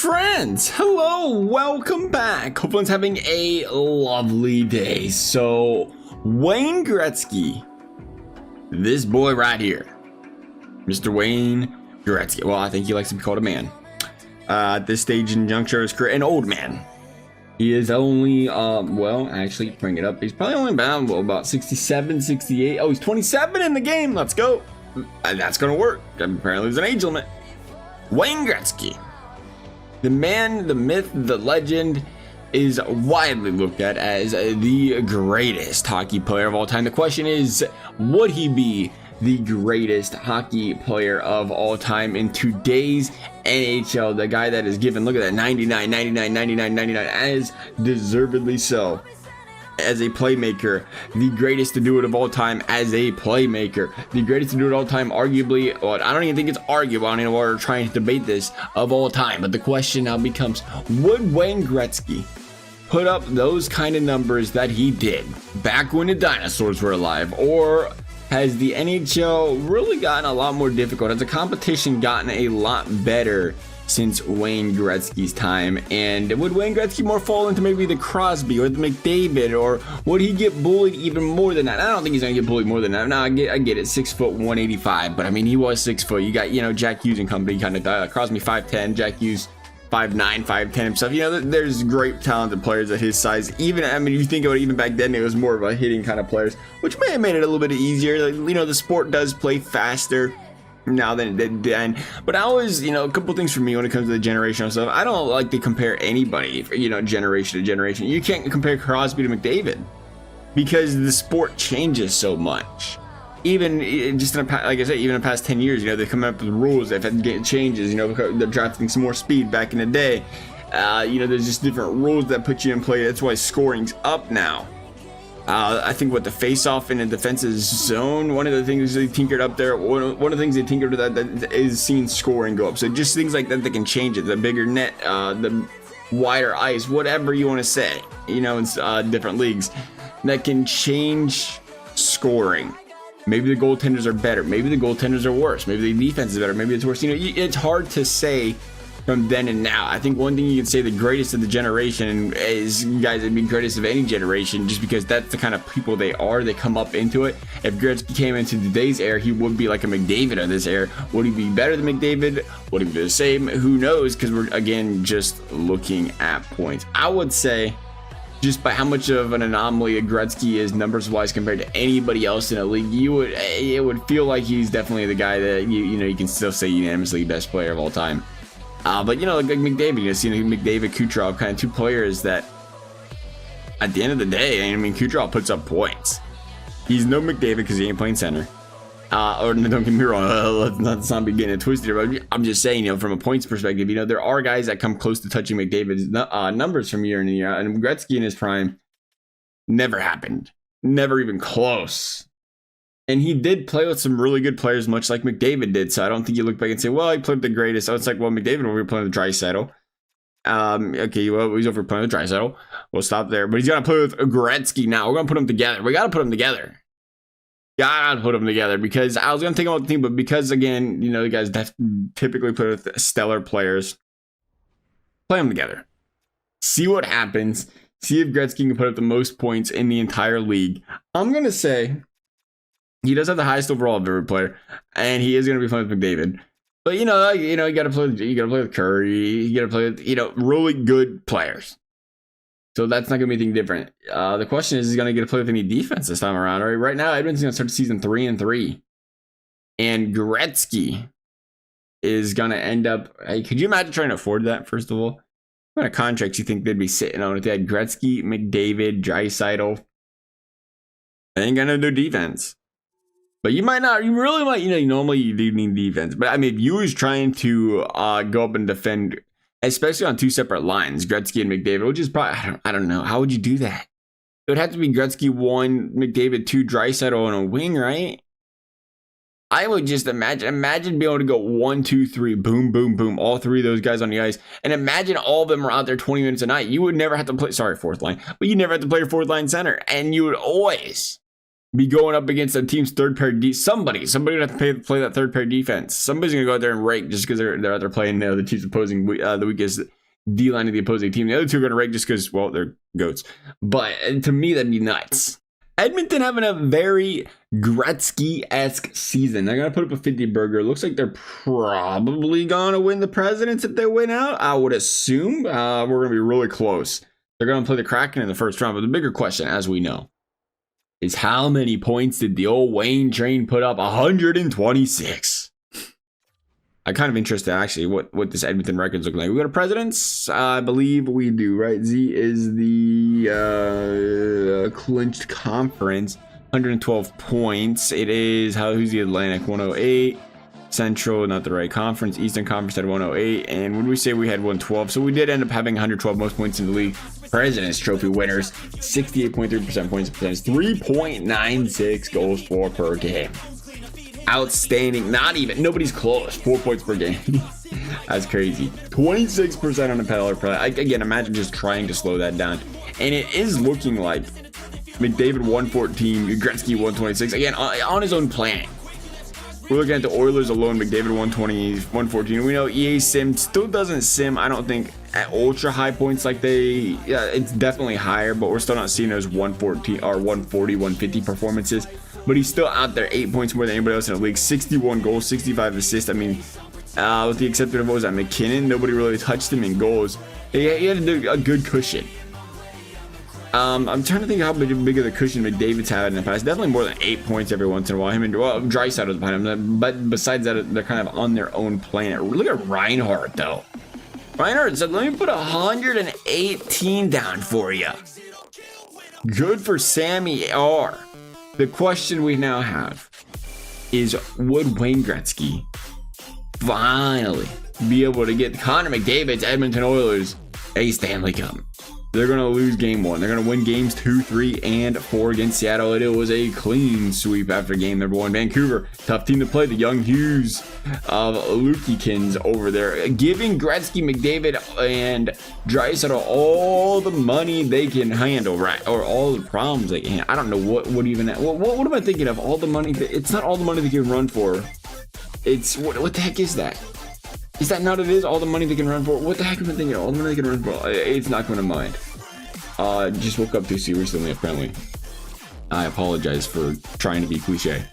friends, hello, welcome back. Hope everyone's having a lovely day. So, Wayne Gretzky, this boy right here, Mr. Wayne Gretzky. Well, I think he likes to be called a man. At this stage in juncture of his career, an old man. He is only, well, actually, bring it up. He's probably only about 67, 68. Oh, he's 27 in the game. Let's go. And that's going to work. Apparently, there's an age limit. Wayne Gretzky. The man, the myth, the legend is widely looked at as the greatest hockey player of all time. The question is, would he be the greatest hockey player of all time in today's NHL? The guy that is given, look at that, 99, 99, 99, 99, as deservedly so. As a playmaker, the greatest to do it of all time as a playmaker, the greatest to do it all time, arguably, well, I don't even think it's arguable. I don't even know why we're trying to debate this, of all time. But the question now becomes, would Wayne Gretzky put up those kind of numbers that he did back when the dinosaurs were alive? Or has the NHL really gotten a lot more difficult? Has the competition gotten a lot better since Wayne Gretzky's time? And would Wayne Gretzky more fall into maybe the Crosby or the McDavid, or would he get bullied even more than that? I don't think he's gonna get bullied more than that. No, I get it, 6 foot 185, but I mean, he was 6 foot. You got, Jack Hughes and company kind of Crosby 5'10", Jack Hughes 5'9", 5'10" himself. There's great talented players at his size. Even, I mean, if you think about it, even back then, it was more of a hitting kind of players, which may have made it a little bit easier. The sport does play faster now than it did then. But I was, a couple things for me when it comes to the generational stuff. I don't like to compare anybody, generation to generation. You can't compare Crosby to McDavid because the sport changes so much. Even just like I said, even in the past 10 years, they come up with rules that have had changes. They're drafting some more speed. Back in the day, there's just different rules that put you in play. That's why scoring's up now. I think what the face-off in a defensive zone, one of the things they tinkered up there, one of the things they tinkered with that is seeing scoring go up. So just things like that can change it. The bigger net, the wider ice, whatever you want to say, in different leagues, that can change scoring. Maybe the goaltenders are better. Maybe the goaltenders are worse. Maybe the defense is better. Maybe it's worse. It's hard to say from then and now. I think one thing you can say, the greatest of the generation is guys that be greatest of any generation, just because that's the kind of people they are. They come up into it. If Gretzky came into today's era, he would be like a McDavid of this era. Would he be better than McDavid? Would he be the same? Who knows? Because we're, again, just looking at points. I would say, just by how much of an anomaly a Gretzky is numbers wise compared to anybody else in a league, it would feel like he's definitely the guy that you can still say unanimously best player of all time. But like McDavid, McDavid, Kucherov, kind of two players that at the end of the day, I mean, Kucherov puts up points. He's no McDavid because he ain't playing center. Or don't get me wrong, let's not be getting it twisted here, but I'm just saying, from a points perspective, there are guys that come close to touching McDavid's numbers from year in and year out, and Gretzky in his prime never happened, never even close. And he did play with some really good players, much like McDavid did. So I don't think you look back and say, well, he played with the greatest. So it's like, well, McDavid, when we were playing with draisiatl. Okay, well, he's over playing with draisiatl. We'll stop there. But he's going to play with Gretzky now. We're going to put them together. We got to put them together. Gotta put them together, because I was going to think about the team, but because, again, the guys typically play with stellar players, play them together. See what happens. See if Gretzky can put up the most points in the entire league. I'm going to say he does have the highest overall of every player, and he is going to be playing with McDavid. But you got to play with Curry. You got to play with really good players. So that's not going to be anything different. The question is he going to get to play with any defense this time around? Right now, Edmonton's going to start the season 3-3, and Gretzky is going to end up. Hey, could you imagine trying to afford that? First of all, what kind of contracts you think they'd be sitting on if they had Gretzky, McDavid, Draisaitl? They ain't going to do defense. But you might not. You really might. Normally you do need defense. But I mean, if you was trying to go up and defend, especially on two separate lines, Gretzky and McDavid, which is probably, I don't know. How would you do that? It would have to be Gretzky 1, McDavid 2, Draisaitl on a wing, right? I would just imagine being able to go 1, 2, 3, boom, boom, boom, all three of those guys on the ice. And imagine all of them are out there 20 minutes a night. You would never have to play, fourth line, but you never have to play your fourth line center. And you would always be going up against a team's third pair somebody would have to play that third pair defense. Somebody's gonna go out there and rake just because they're out there playing the team's opposing the weakest D line of the opposing team. The other two are gonna rake just because, well, they're goats. But to me, that'd be nuts. Edmonton having a very Gretzky-esque season. They're going to put up a 50 burger. Looks like they're probably going to win the Presidents if they win out. I would assume we're going to be really close. They're going to play the Kraken in the first round. But the bigger question, as we know, is how many points did the old Wayne train put up? 126. I'm kind of interested, actually, what this Edmonton record's looking like. We got a Presidents? I believe we do, right? Z is the clinched conference. 112 points. It is, who's the Atlantic? 108. Central, not the right conference. Eastern Conference had 108. And when we say we had 112, so we did end up having 112 most points in the league. Presidents Trophy winners, 68.3% points percentage, 3.96 goals for per game. Outstanding. Nobody's close. 4 points per game. That's crazy. 26% on the penalty play. Again, imagine just trying to slow that down. And it is looking like McDavid 114, Gretzky 126. Again, on his own planet. We're looking at the Oilers alone. McDavid 120, 114. We know EA Sim still doesn't sim, I don't think, at ultra high points like it's definitely higher, but we're still not seeing those 114 or 140, 150 performances. But he's still out there 8 points more than anybody else in the league. 61 goals, 65 assists. I mean, with the exception of, what was that, McKinnon, nobody really touched him in goals. He had to do a good cushion. I'm trying to think how big of the cushion McDavid's had in the past. Definitely more than 8 points every once in a while. Him and draisiatl is behind him. But besides that, they're kind of on their own planet. Look at Reinhardt, though. Reinhardt said, let me put 118 down for you. Good for Sammy R. The question we now have is, would Wayne Gretzky finally be able to get Connor McDavid's Edmonton Oilers a Stanley Cup? They're going to lose game 1. They're going to win games 2, 3, and 4 against Seattle. It was a clean sweep after game number 1. Vancouver, tough team to play. The young Hughes of Lukikins over there, giving Gretzky, McDavid, and draisiatl all the money they can handle, right? Or all the problems they can handle. I don't know what am I thinking of? All the money. It's not all the money they can run for. It's what the heck is that? Is that not what it is? All the money they can run for? What the heck am I thinking? All the money they can run for? It's not going to mind. Just woke up too soon recently, apparently. I apologize for trying to be cliche.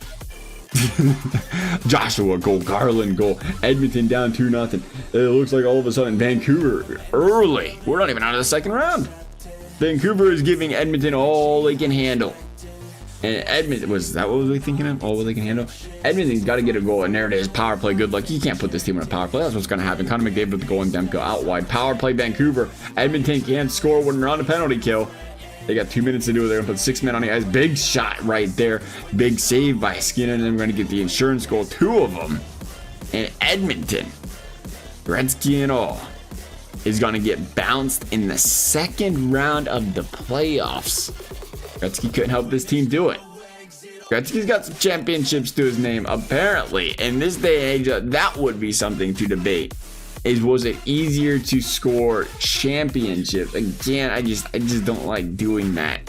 Joshua goal, Garland goal, Edmonton down 2-0. It looks like all of a sudden Vancouver early. We're not even out of the second round. Vancouver is giving Edmonton all they can handle. And Edmonton, was that what was we thinking of? All they can handle? Edmonton's got to get a goal, and there it is. Power play, good luck. You can't put this team on a power play. That's what's going to happen. Connor McDavid with the goal and Demko out wide. Power play, Vancouver. Edmonton can't score when we're on a penalty kill. They got 2 minutes to do it. They're going to put 6 men on the ice. Big shot right there. Big save by Skinner, and then we're going to get the insurance goal. 2 of them. And Edmonton, Gretzky and all, is going to get bounced in the second round of the playoffs. Gretzky couldn't help this team do it. Gretzky's got some championships to his name, apparently. In this day and age, that would be something to debate. Was it easier to score championships? Again, I just don't like doing that.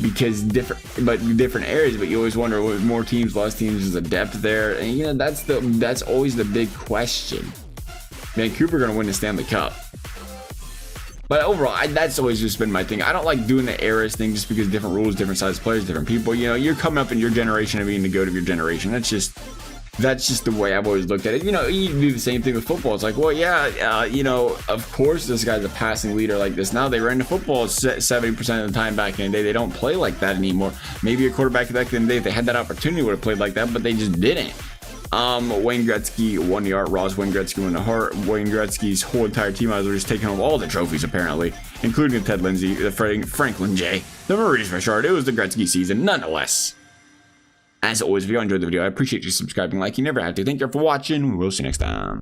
Because different areas, but you always wonder, with more teams, less teams, is the depth there? And that's always the big question. Vancouver gonna win the Stanley Cup. But overall, that's always just been my thing. I don't like doing the eras thing just because different rules, different size players, different people. You know, you're coming up in your generation and being the goat of your generation. That's just the way I've always looked at it. You know, you do the same thing with football. It's like, well, yeah, you know, of course this guy's a passing leader like this. Now they ran the football 70% of the time back in the day. They don't play like that anymore. Maybe a quarterback back in the day, if they had that opportunity, would have played like that, but they just didn't. Wayne Gretzky won the art. Ross Wayne Gretzky won the heart. Wayne Gretzky's whole entire team out there just taking home all the trophies, apparently, including the Ted Lindsay, the Franklin J, the Maurice Richard. It was the Gretzky season, nonetheless. As always, if you enjoyed the video, I appreciate you subscribing, like you never have to. Thank you for watching. We'll see you next time.